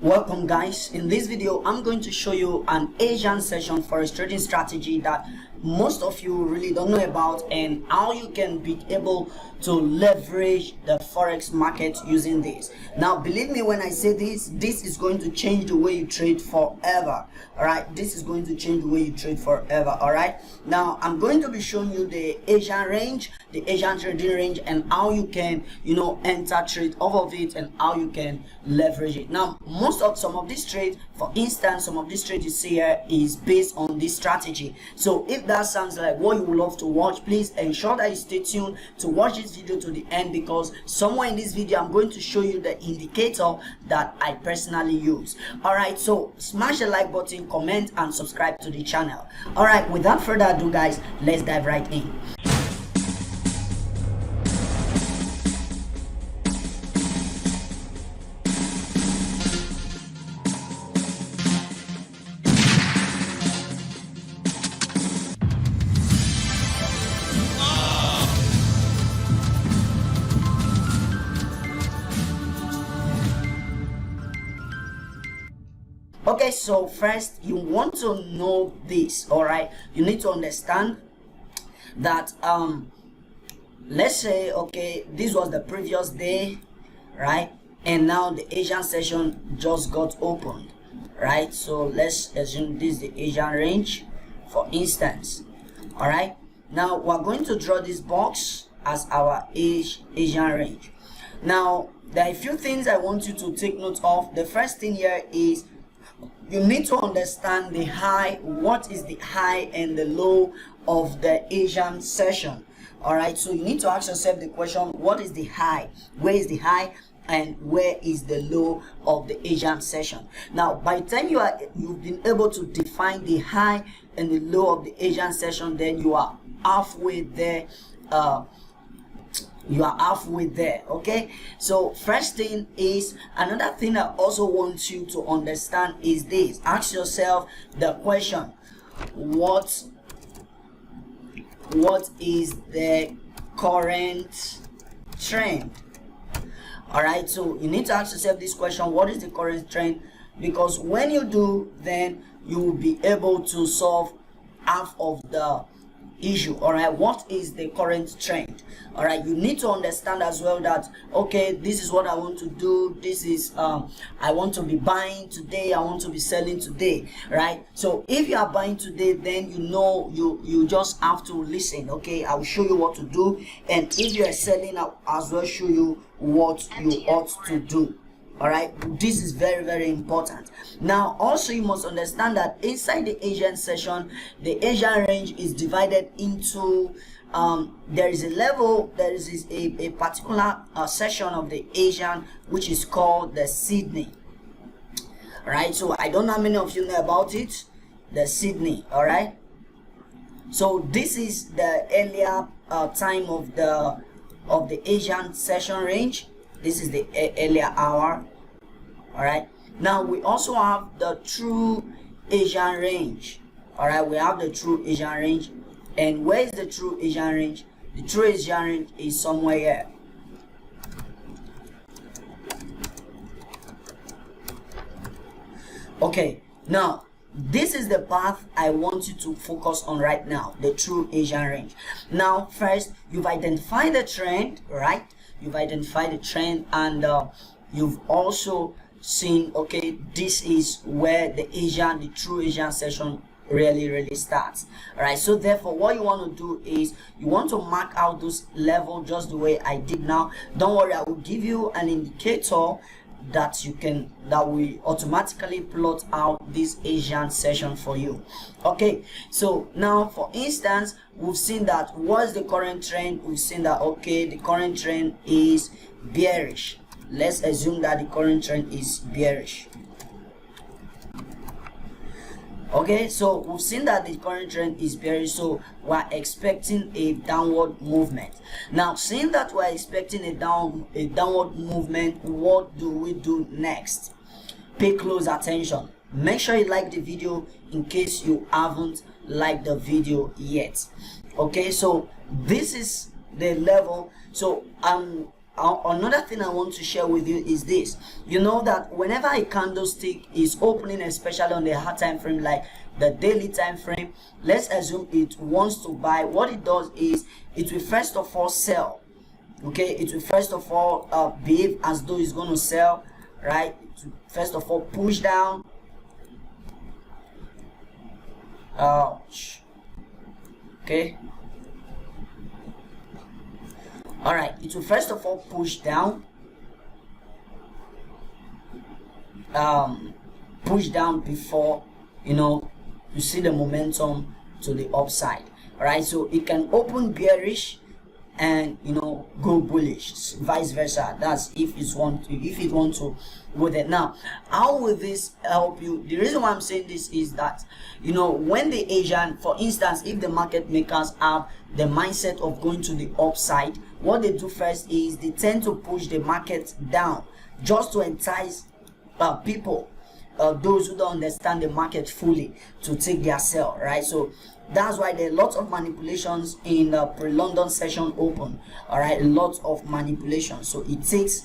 Welcome guys. In this video I'm going to show you an Asian session forex trading strategy that most of you really don't know about, and how you can be able to leverage the forex market using this. Now believe me when I say this is going to change the way you trade forever. All right, this is going to change the way you trade forever. All right, now I'm going to be showing you the Asian range, the Asian trading range, and how you can enter trade off of it and how you can leverage it. Now some of this trade, for instance, some of this trade you see here is based on this strategy. So if that sounds like what you would love to watch, please ensure that you stay tuned to watch this video to the end, because somewhere in this video I'm going to show you the indicator that I personally use. All right, so smash the like button, comment and subscribe to the channel. All right, without further ado guys, let's dive right in. Okay, so first you want to know this. All right, you need to understand that let's say, okay, this was the previous day, right? And now the Asian session just got opened, right? So let's assume this is the Asian range, for instance. All right, now we're going to draw this box as our Asian range. Now there are a few things I want you to take note of. The first thing here is you need to understand the high. What is the high and the low of the Asian session? All right, so you need to ask yourself the question, what is the high, where is the high, and where is the low of the Asian session? Now by the time you've been able to define the high and the low of the Asian session, then you are halfway there. Okay, so first thing is, another thing I also want you to understand is this. Ask yourself the question, what is the current trend? All right, so you need to ask yourself this question, what is the current trend? Because when you do, then you will be able to solve half of the issue. All right, what is the current trend? All right, you need to understand as well that, okay, this is what I want to do. This is I want to be buying today, I want to be selling today, right? So if you are buying today, then you just have to listen. Okay, I will show you what to do, and if you are selling, I'll as well show you what you ought to do. All right, this is very, very important. Now also you must understand that inside the Asian session, the Asian range is divided into there is a level, there is a particular session of the Asian which is called the Sydney. All right, so I don't know how many of you know about it, the Sydney. All right, so this is the earlier time of the Asian session range. This is the earlier hour. All right, now we also have the true Asian range. All right, we have the true Asian range. And where is the true Asian range? The true Asian range is somewhere here. Okay, now this is the path I want you to focus on right now, the true Asian range. Now first, you've identified the trend, right? You've identified the trend, and you've also seen, okay, this is where the true Asian session really starts. All right, so therefore what you want to do is you want to mark out those level just the way I did now. Don't worry, I will give you an indicator that will automatically plot out this Asian session for you. Okay, so now for instance, we've seen that what's the current trend. We've seen that, okay, the current trend is bearish. Let's assume that the current trend is bearish. Okay, so we've seen that the current trend is bearish, so we're expecting a downward movement. Now seeing that we're expecting a downward movement, what do we do next? Pay close attention. Make sure you like the video in case you haven't liked the video yet. Okay, so this is the level. So another thing I want to share with you is this. You know that whenever a candlestick is opening, especially on the hard time frame like the daily time frame, let's assume it wants to buy. What it does is it will first of all sell. Okay, it will first of all behave as though it's going to sell, right? It will first of all push down. Okay, all right, it will first of all push down, before you see the momentum to the upside. All right, so it can open bearish and go bullish, vice versa. That's if it want to with it. Now, how will this help you? The reason why I'm saying this is that when the Asian, for instance, if the market makers have the mindset of going to the upside, what they do first is they tend to push the market down just to entice people, those who don't understand the market fully, to take their sell, right? So that's why there are lots of manipulations in the pre-London session open. All right, lots of manipulations. So it takes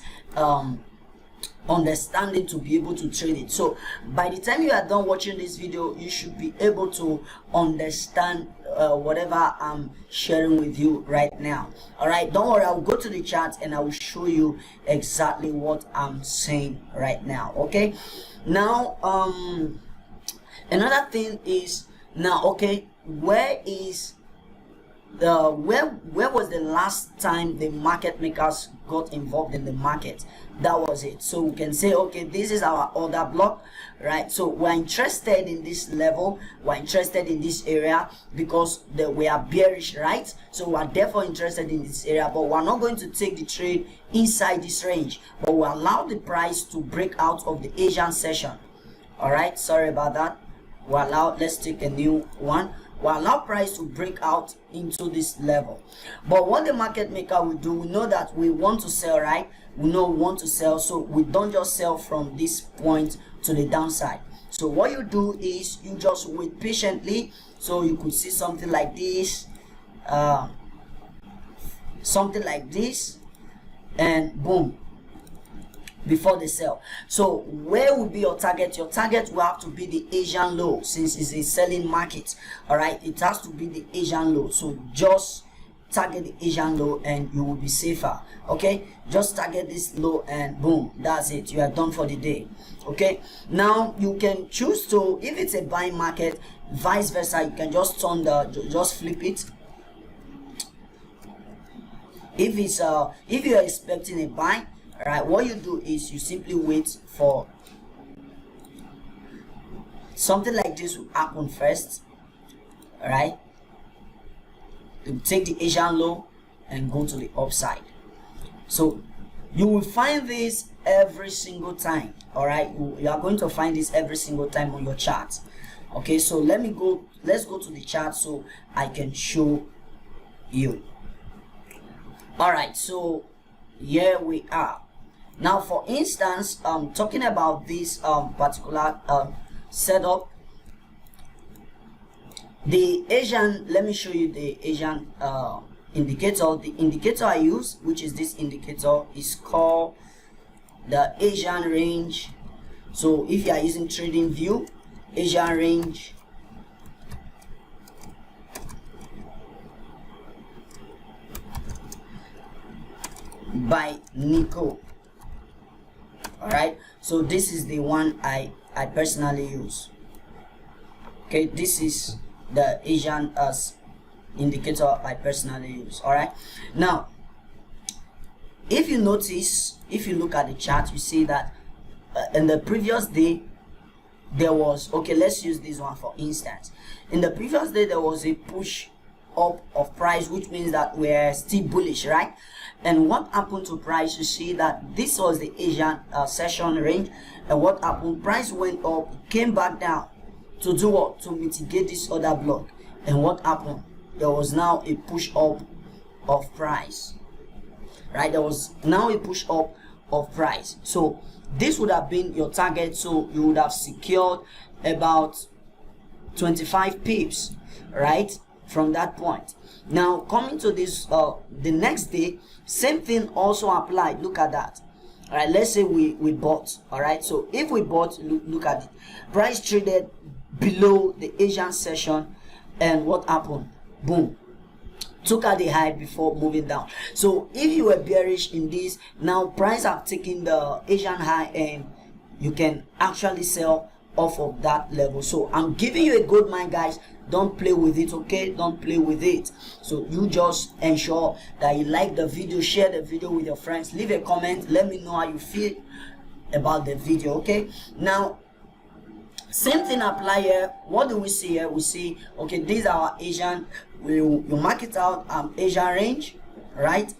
understanding to be able to trade it. So by the time you are done watching this video, you should be able to understand whatever I'm sharing with you right now. All right, don't worry, I'll go to the chart and I will show you exactly what I'm saying right now. Okay, now another thing is, now okay, where was the last time the market makers got involved in the market? That was it. So we can say, okay, this is our order block, right? So we're interested in this level, we're interested in this area because we are bearish, right? So we're therefore interested in this area, but we're not going to take the trade inside this range, but we allow the price to break out of the Asian session. All right, sorry about that. Let's take a new one. We allow price to break out into this level. But what the market maker will do, we know that we want to sell, right? We know we want to sell, so we don't just sell from this point to the downside. So what you do is you just wait patiently. So you could see something like this, and boom, before they sell. So where will be your target? Your target will have to be the Asian low, since it's a selling market. All right, it has to be the Asian low. So just target the Asian low and you will be safer. Okay, just target this low and boom, that's it, you are done for the day. Okay, now you can choose to, if it's a buying market, vice versa, you can just just flip it. If you're expecting a buy, all right, what you do is you simply wait for something like this to happen first. All right, you take the Asian low and go to the upside. So you will find this every single time. All right, you are going to find this every single time on your chart. Okay, so let's go to the chart so I can show you. All right, so here we are. Now, for instance, talking about this particular setup, the Asian, let me show you the Asian indicator. The indicator I use, which is this indicator, is called the Asian range. So if you are using trading view, Asian range, by Nico. All right, so this is the one I personally use. Okay, this is the Asian indicator I personally use. All right, now if you notice, if you look at the chart, you see that in the previous day there was, okay, let's use this one for instance. In the previous day there was a push up of price, which means that we're still bullish, right? And what happened to price? You see that this was the Asian session range, and what happened? Price went up, came back down to do what? To mitigate this other block. And what happened? There was now a push up of price, right? There was now a push up of price. So this would have been your target, so you would have secured about 25 pips, right? from that point. Now coming to this, the next day, same thing also applied. Look at that. All right, let's say we bought. All right, so if we bought, look at it, price traded below the Asian session, and what happened? Boom, took out the high before moving down. So if you were bearish in this, now price have taken the Asian high, and you can actually sell off of that level. So I'm giving you a good mind, guys. Don't play with it, okay? Don't play with it. So you just ensure that you like the video, share the video with your friends, leave a comment, let me know how you feel about the video, okay? Now same thing apply here. What do we see here? We see, okay, these are our Asian, you mark it out, Asian range, right?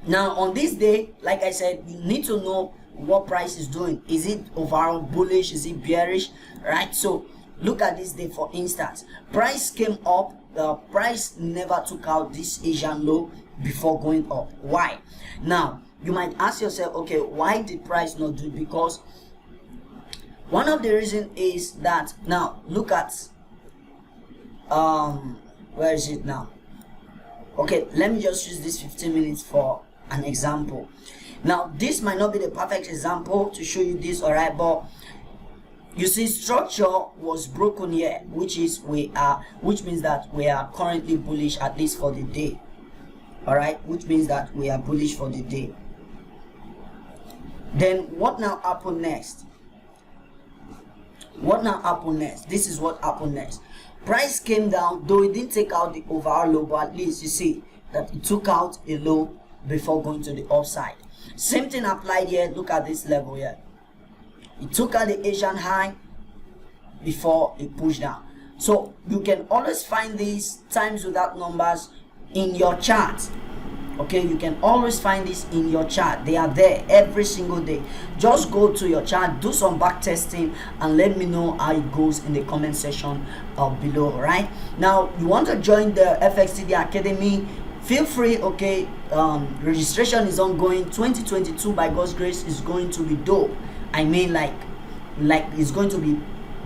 Now on this day, like I said, you need to know what price is doing. Is it overall bullish? Is it bearish? Right? So look at this day, for instance, price came up, the price never took out this Asian low before going up. Why? Now you might ask yourself, okay, why did price not do it? Because one of the reasons is that, now look at where is it now? Okay, let me just use this 15 minutes for an example. Now this might not be the perfect example to show you this, all right, but you see structure was broken here, which means that we are currently bullish, at least for the day. All right, which means that we are bullish for the day. Then what now happened next? What now happened next? This is what happened next. Price came down, though it didn't take out the overall low, but at least you see that it took out a low before going to the upside. Same thing applied here. Look at this level here. It took out the Asian high before it pushed down. So you can always find these times without numbers in your chart. Okay, you can always find this in your chart. They are there every single day. Just go to your chart, do some back testing, and let me know how it goes in the comment section below. Right now, you want to join the FXTD Academy, feel free. Okay, registration is ongoing. 2022 by God's grace is going to be dope. I mean, like it's going to be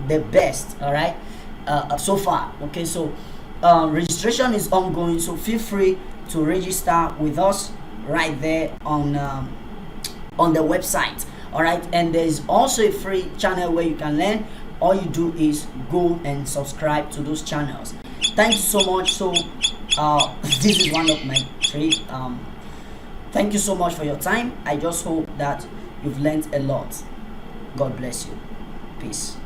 the best. All right, so far. Okay, so registration is ongoing, so feel free to register with us right there on the website. All right, and there's also a free channel where you can learn. All you do is go and subscribe to those channels. Thank you so much. So this is one of my trade. Thank you so much for your time. I just hope that you've learned a lot. God bless you. Peace.